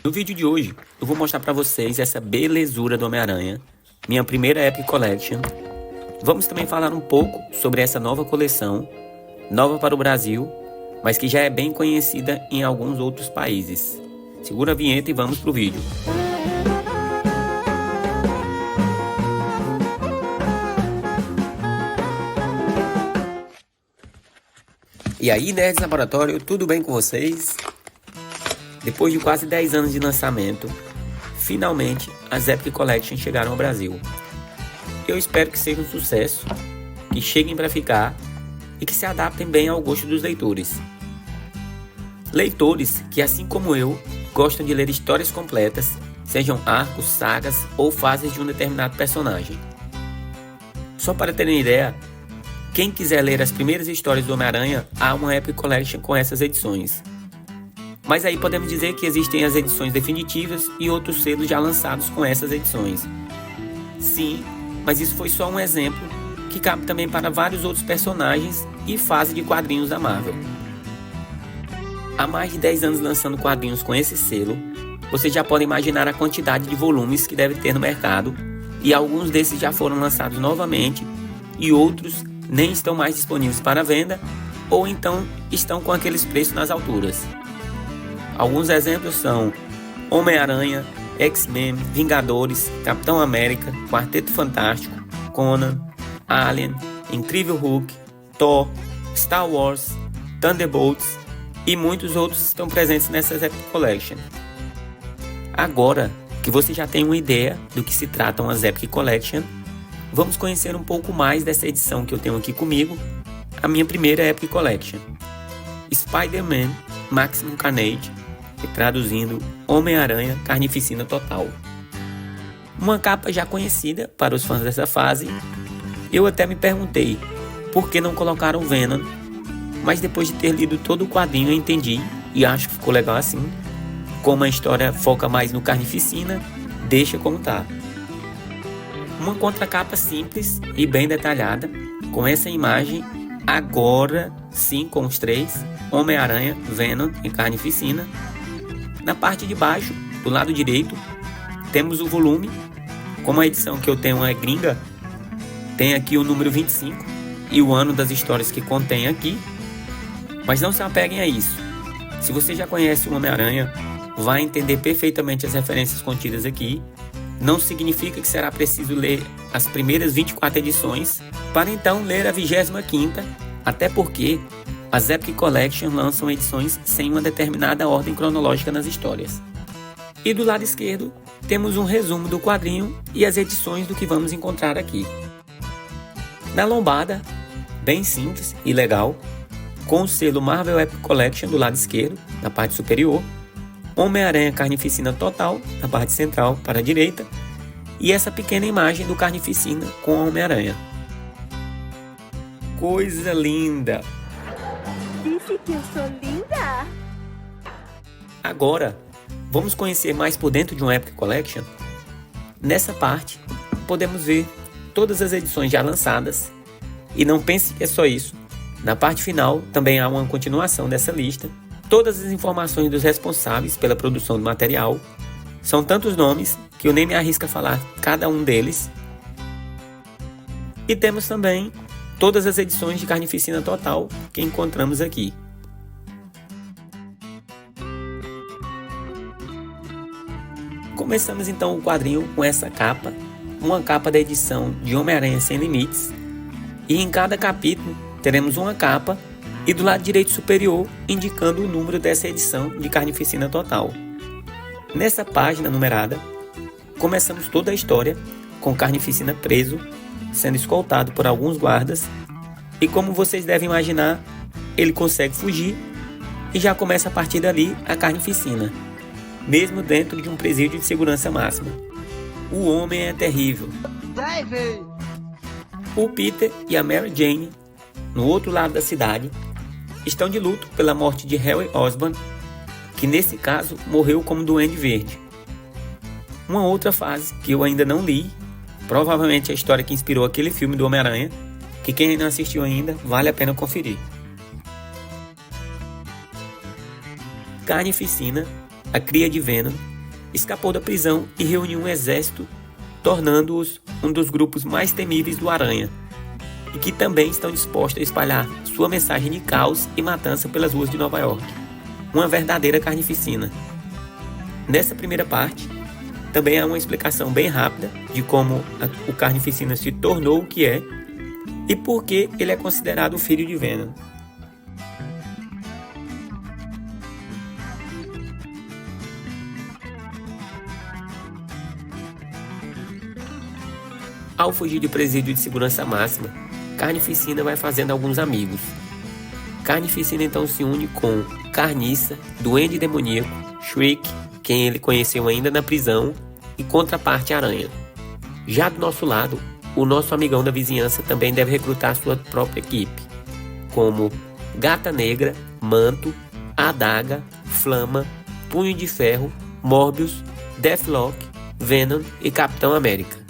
No vídeo de hoje, eu vou mostrar pra vocês essa belezura do Homem-Aranha, minha primeira Epic Collection. Vamos também falar um pouco sobre essa nova coleção, nova para o Brasil, mas que já é bem conhecida em alguns outros países. Segura a vinheta e vamos pro vídeo. E aí, Nerds Laboratório, tudo bem com vocês? Depois de quase 10 anos de lançamento, finalmente as Epic Collection chegaram ao Brasil. Eu espero que seja um sucesso, que cheguem para ficar e que se adaptem bem ao gosto dos leitores. Leitores que, assim como eu, gostam de ler histórias completas, sejam arcos, sagas ou fases de um determinado personagem. Só para terem ideia, quem quiser ler as primeiras histórias do Homem-Aranha, há uma Epic Collection com essas edições. Mas aí podemos dizer que existem as edições definitivas e outros selos já lançados com essas edições. Sim, mas isso foi só um exemplo que cabe também para vários outros personagens e fases de quadrinhos da Marvel. Há mais de 10 anos lançando quadrinhos com esse selo, vocês já podem imaginar a quantidade de volumes que deve ter no mercado, e alguns desses já foram lançados novamente e outros nem estão mais disponíveis para venda ou então estão com aqueles preços nas alturas. Alguns exemplos são Homem-Aranha, X-Men, Vingadores, Capitão América, Quarteto Fantástico, Conan, Alien, Incrível Hulk, Thor, Star Wars, Thunderbolts e muitos outros estão presentes nessas Epic Collection. Agora que você já tem uma ideia do que se tratam as Epic Collection, vamos conhecer um pouco mais dessa edição que eu tenho aqui comigo, a minha primeira Epic Collection. Spider-Man Maximum Carnage, e traduzindo Homem-Aranha Carnificina Total. Uma capa já conhecida para os fãs dessa fase. Eu até me perguntei por que não colocaram Venom, mas depois de ter lido todo o quadrinho eu entendi e acho que ficou legal assim. Como a história foca mais no Carnificina, deixa como tá. Uma contracapa simples e bem detalhada, com essa imagem, agora sim com os três, Homem-Aranha, Venom e Carnificina. Na parte de baixo, do lado direito, temos o volume. Como a edição que eu tenho é gringa, tem aqui o número 25 e o ano das histórias que contém aqui. Mas não se apeguem a isso. Se você já conhece o Homem-Aranha, vai entender perfeitamente as referências contidas aqui. Não significa que será preciso ler as primeiras 24 edições para então ler a 25ª, até porque as Epic Collection lançam edições sem uma determinada ordem cronológica nas histórias. E do lado esquerdo, temos um resumo do quadrinho e as edições do que vamos encontrar aqui. Na lombada, bem simples e legal, com o selo Marvel Epic Collection do lado esquerdo, na parte superior, Homem-Aranha Carnificina Total, na parte central para a direita, e essa pequena imagem do Carnificina com o Homem-Aranha. Coisa linda! Disse que eu sou linda? Agora, vamos conhecer mais por dentro de um Epic Collection? Nessa parte, podemos ver todas as edições já lançadas, e não pense que é só isso. Na parte final, também há uma continuação dessa lista. Todas as informações dos responsáveis pela produção do material. São tantos nomes que eu nem me arrisco a falar cada um deles. E temos também todas as edições de Carnificina Total que encontramos aqui. Começamos então o quadrinho com essa capa, uma capa da edição de Homem-Aranha Sem Limites. E em cada capítulo teremos uma capa e do lado direito superior indicando o número dessa edição de Carnificina Total. Nessa página numerada, começamos toda a história com Carnificina preso, sendo escoltado por alguns guardas, e como vocês devem imaginar, ele consegue fugir e já começa a partir dali a Carnificina, mesmo dentro de um presídio de segurança máxima. O homem é terrível. O Peter e a Mary Jane, no outro lado da cidade, estão de luto pela morte de Harry Osborn, que nesse caso morreu como Duende Verde. Uma outra fase que eu ainda não li, provavelmente a história que inspirou aquele filme do Homem-Aranha, que quem não assistiu ainda, vale a pena conferir. Carnificina, a cria de Venom, escapou da prisão e reuniu um exército, tornando-os um dos grupos mais temíveis do Aranha, e que também estão dispostos a espalhar sua mensagem de caos e matança pelas ruas de Nova York. Uma verdadeira carnificina. Nessa primeira parte, também há uma explicação bem rápida de como o Carnificina se tornou o que é e por que ele é considerado o filho de Venom. Ao fugir do presídio de segurança máxima, Carnificina vai fazendo alguns amigos. Carnificina então se une com Carniça, Duende Demoníaco, Shriek, quem ele conheceu ainda na prisão, e Contraparte Aranha. Já do nosso lado, o nosso amigão da vizinhança também deve recrutar sua própria equipe, como Gata Negra, Manto, Adaga, Flama, Punho de Ferro, Morbius, Deathlock, Venom e Capitão América.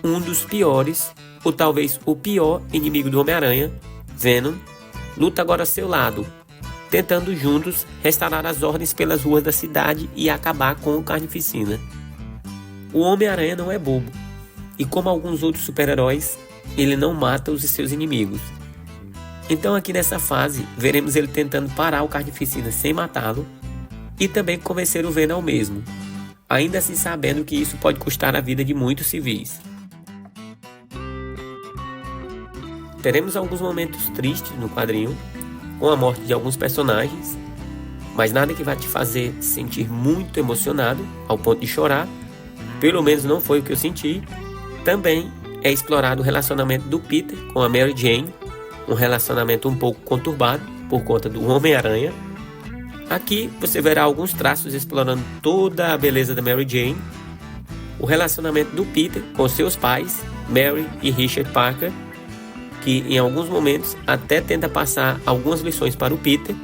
Um dos piores, ou talvez o pior inimigo do Homem-Aranha, Venom, luta agora a seu lado, tentando juntos restaurar as ordens pelas ruas da cidade e acabar com o Carnificina. O Homem-Aranha não é bobo, e como alguns outros super-heróis, ele não mata os seus inimigos. Então aqui nessa fase, veremos ele tentando parar o Carnificina sem matá-lo, e também convencer o Venom ao mesmo, ainda assim sabendo que isso pode custar a vida de muitos civis. Teremos alguns momentos tristes no quadrinho, com a morte de alguns personagens, mas nada que vai te fazer sentir muito emocionado, ao ponto de chorar, pelo menos não foi o que eu senti. Também é explorado o relacionamento do Peter com a Mary Jane, um relacionamento um pouco conturbado por conta do Homem-Aranha. Aqui você verá alguns traços explorando toda a beleza da Mary Jane, o relacionamento do Peter com seus pais, Mary e Richard Parker, que em alguns momentos até tenta passar algumas lições para o Peter,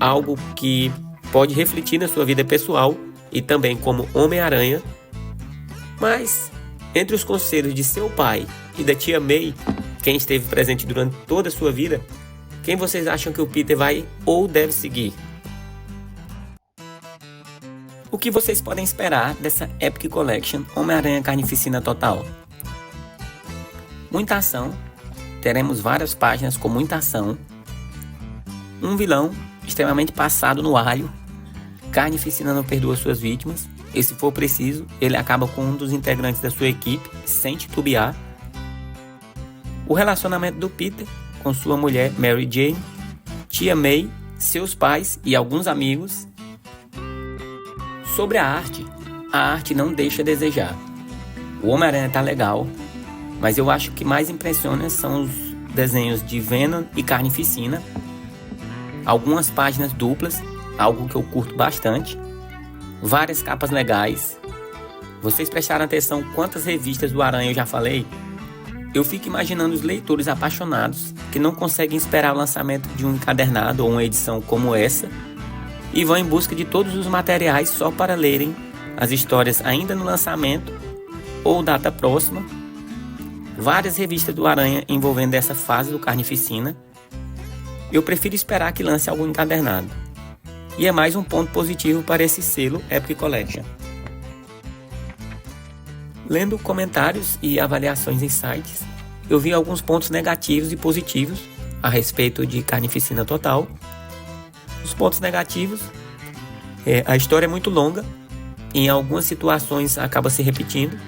algo que pode refletir na sua vida pessoal e também como Homem-Aranha. Mas, entre os conselhos de seu pai e da tia May, quem esteve presente durante toda a sua vida, quem vocês acham que o Peter vai ou deve seguir? O que vocês podem esperar dessa Epic Collection Homem-Aranha Carnificina Total? Muita ação. Teremos várias páginas com muita ação. Um vilão extremamente passado no alho. Carnificina não perdoa suas vítimas. E se for preciso, ele acaba com um dos integrantes da sua equipe, sem titubear. O relacionamento do Peter com sua mulher Mary Jane, tia May, seus pais e alguns amigos. Sobre a arte não deixa a desejar. O Homem-Aranha tá legal, mas eu acho que mais impressiona são os desenhos de Venom e Carnificina. Algumas páginas duplas, algo que eu curto bastante. Várias capas legais. Vocês prestaram atenção quantas revistas do Aranha eu já falei? Eu fico imaginando os leitores apaixonados que não conseguem esperar o lançamento de um encadernado ou uma edição como essa e vão em busca de todos os materiais só para lerem as histórias ainda no lançamento ou data próxima. Várias revistas do Aranha envolvendo essa fase do Carnificina. Eu prefiro esperar que lance algum encadernado. E é mais um ponto positivo para esse selo Epic Collection. Lendo comentários e avaliações em sites, eu vi alguns pontos negativos e positivos a respeito de Carnificina Total. Os pontos negativos a história é muito longa, em algumas situações acaba se repetindo,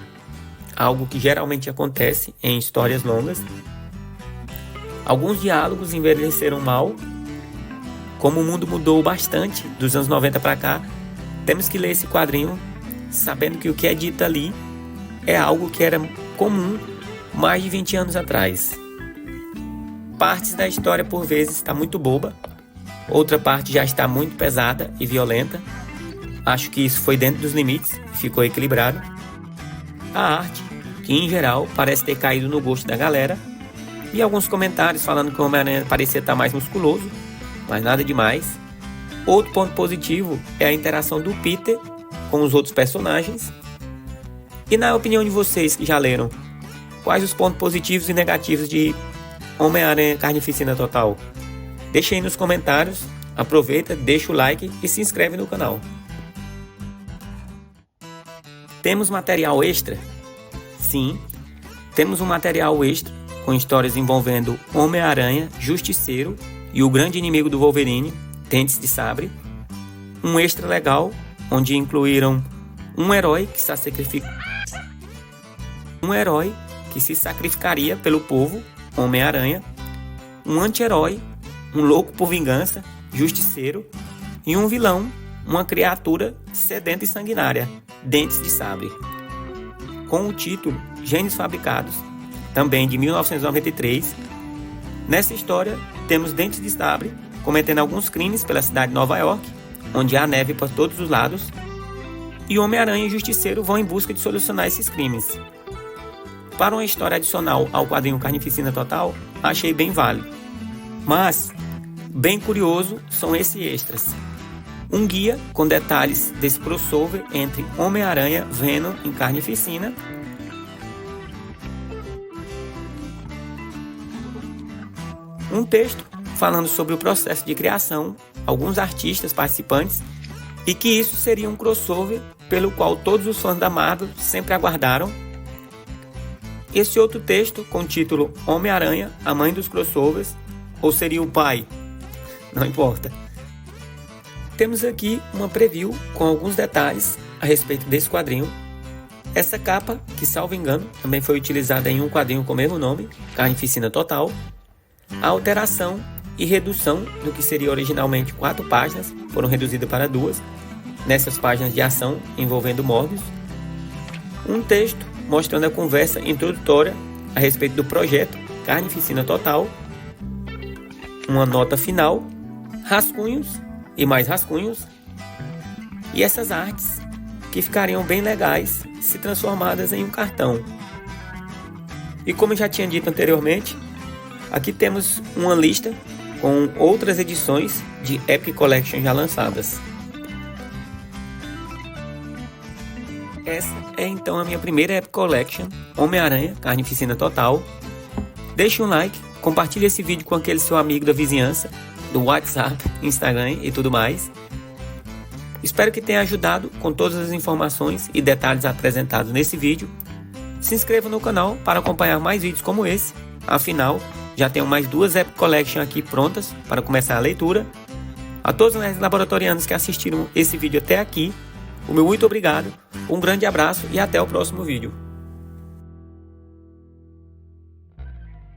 algo que geralmente acontece em histórias longas. Alguns diálogos envelheceram mal. Como o mundo mudou bastante dos anos 90 para cá, temos que ler esse quadrinho sabendo que o que é dito ali é algo que era comum mais de 20 anos atrás. Partes da história por vezes está muito boba, outra parte já está muito pesada e violenta. Acho que isso foi dentro dos limites, ficou equilibrado. A arte, que em geral parece ter caído no gosto da galera, e alguns comentários falando que o Homem-Aranha parecia estar mais musculoso, mas nada demais. Outro ponto positivo é a interação do Peter com os outros personagens. E na opinião de vocês que já leram, quais os pontos positivos e negativos de Homem-Aranha Carnificina Total? Deixa aí nos comentários, aproveita, deixa o like e se inscreve no canal. Temos material extra? Sim, temos um material extra com histórias envolvendo Homem-Aranha, Justiceiro e o grande inimigo do Wolverine, Dentes de Sabre. Um extra legal, onde incluíram um herói que se sacrificaria pelo povo, Homem-Aranha, um anti-herói, um louco por vingança, Justiceiro, e um vilão, uma criatura sedenta e sanguinária, Dentes de Sabre. Com o título Gênios Fabricados, também de 1993, nessa história temos Dentes de Sabre cometendo alguns crimes pela cidade de Nova York, onde há neve por todos os lados, e Homem-Aranha e Justiceiro vão em busca de solucionar esses crimes. Para uma história adicional ao quadrinho Carnificina Total, achei bem válido. Mas, bem curioso são esses extras. Um guia com detalhes desse crossover entre Homem-Aranha, Venom e Carnificina. Um texto falando sobre o processo de criação, alguns artistas participantes, e que isso seria um crossover pelo qual todos os fãs da Marvel sempre aguardaram. Esse outro texto com o título Homem-Aranha, a mãe dos crossovers, ou seria o pai? Não importa. Temos aqui uma preview com alguns detalhes a respeito desse quadrinho. Essa capa, que salvo engano, também foi utilizada em um quadrinho com o mesmo nome, Carnificina Total. A alteração e redução do que seria originalmente 4 páginas foram reduzidas para 2, nessas páginas de ação envolvendo Morbius. Um texto mostrando a conversa introdutória a respeito do projeto Carnificina Total. Uma nota final, rascunhos e mais rascunhos, e essas artes que ficariam bem legais se transformadas em um cartão. E como eu já tinha dito anteriormente, aqui temos uma lista com outras edições de Epic Collection já lançadas. Essa é então a minha primeira Epic Collection, Homem-Aranha, Carnificina Total. Deixe um like, compartilhe esse vídeo com aquele seu amigo da vizinhança, do WhatsApp, Instagram e tudo mais. Espero que tenha ajudado com todas as informações e detalhes apresentados nesse vídeo. Se inscreva no canal para acompanhar mais vídeos como esse. Afinal, já tenho mais 2 Epic Collection aqui prontas para começar a leitura. A todos os laboratorianos que assistiram esse vídeo até aqui, o meu muito obrigado, um grande abraço e até o próximo vídeo.